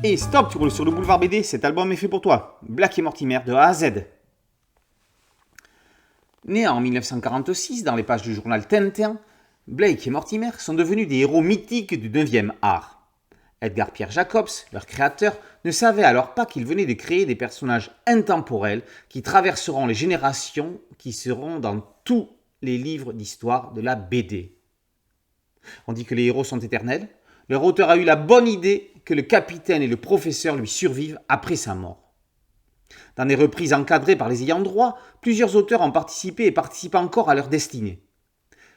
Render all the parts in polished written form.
Et stop, tu roules sur le boulevard BD, cet album est fait pour toi. Black et Mortimer de A à Z. Nés en 1946 dans les pages du journal Tintin, Blake et Mortimer sont devenus des héros mythiques du 9e art. Edgar Pierre Jacobs, leur créateur, ne savait alors pas qu'il venait de créer des personnages intemporels qui traverseront les générations, qui seront dans tous les livres d'histoire de la BD. On dit que les héros sont éternels. Leur auteur a eu la bonne idée que le capitaine et le professeur lui survivent après sa mort. Dans des reprises encadrées par les ayants droit, plusieurs auteurs ont participé et participent encore à leur destinée.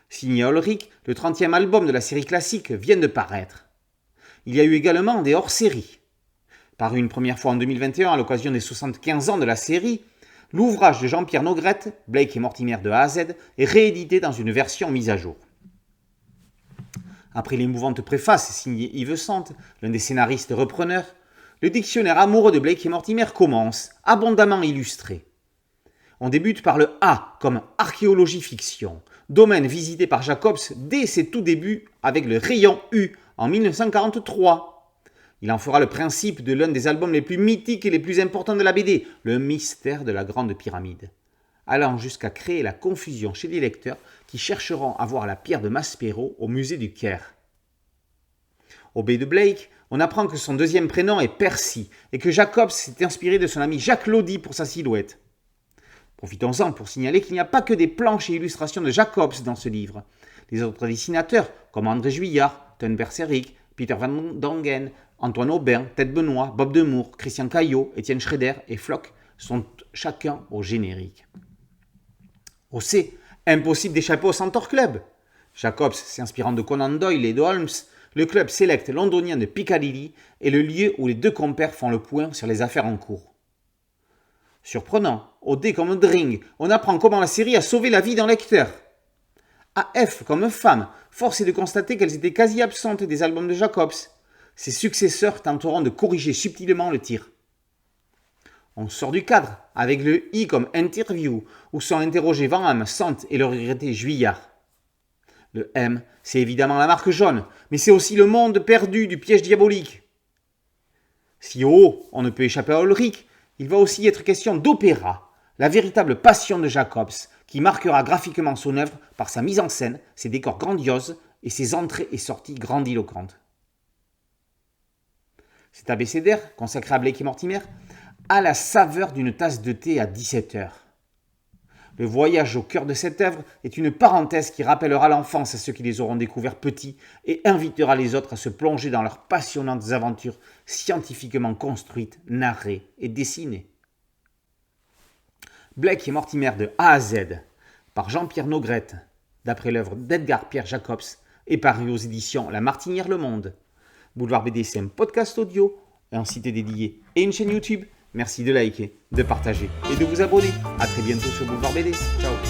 Signé Ulrich, le 30e album de la série classique vient de paraître. Il y a eu également des hors-séries. Paru une première fois en 2021 à l'occasion des 75 ans de la série, l'ouvrage de Jean-Pierre Nogrette, Blake et Mortimer de A à Z, est réédité dans une version mise à jour. Après l'émouvante préface signée Yves Sante, l'un des scénaristes repreneurs, le dictionnaire amoureux de Blake et Mortimer commence, abondamment illustré. On débute par le A comme archéologie-fiction, domaine visité par Jacobs dès ses tout débuts avec le rayon U en 1943. Il en fera le principe de l'un des albums les plus mythiques et les plus importants de la BD, le mystère de la Grande Pyramide, allant jusqu'à créer la confusion chez les lecteurs qui chercheront à voir la pierre de Maspero au musée du Caire. Au B de Blake, on apprend que son deuxième prénom est Percy et que Jacobs s'est inspiré de son ami Jacques Lody pour sa silhouette. Profitons-en pour signaler qu'il n'y a pas que des planches et illustrations de Jacobs dans ce livre. Les autres dessinateurs, comme André Juillard, Teun Berceric, Peter Van Dongen, Antoine Aubin, Ted Benoît, Bob Demour, Christian Caillot, Étienne Schrader et Floch, sont chacun au générique. Au C, impossible d'échapper au Centaur Club. Jacobs s'inspirant de Conan Doyle et de Holmes, le club select londonien de Piccadilly est le lieu où les deux compères font le point sur les affaires en cours. Surprenant, au D comme Dring, on apprend comment la série a sauvé la vie d'un lecteur. À F comme femme, force est de constater qu'elles étaient quasi absentes des albums de Jacobs. Ses successeurs tenteront de corriger subtilement le tir. On sort du cadre avec le I comme interview, où sont interrogés Van Hamme, Sante et le regretté Juillard. Le M, c'est évidemment la marque jaune, mais c'est aussi le monde perdu du piège diabolique. Si au haut, on ne peut échapper à Ulrich, il va aussi être question d'opéra, la véritable passion de Jacobs, qui marquera graphiquement son œuvre par sa mise en scène, ses décors grandioses et ses entrées et sorties grandiloquentes. Cet abécédaire, consacré à Blake et Mortimer, a la saveur d'une tasse de thé à 17h. Le voyage au cœur de cette œuvre est une parenthèse qui rappellera l'enfance à ceux qui les auront découverts petits et invitera les autres à se plonger dans leurs passionnantes aventures scientifiquement construites, narrées et dessinées. Blake et Mortimer de A à Z, par Jean-Pierre Nogrette, d'après l'œuvre d'Edgar Pierre Jacobs, est paru aux éditions La Martinière Le Monde. Boulevard BD, c'est un podcast audio, un site dédié et une chaîne YouTube. Merci de liker, de partager et de vous abonner. A très bientôt sur Boulevard BD. Ciao.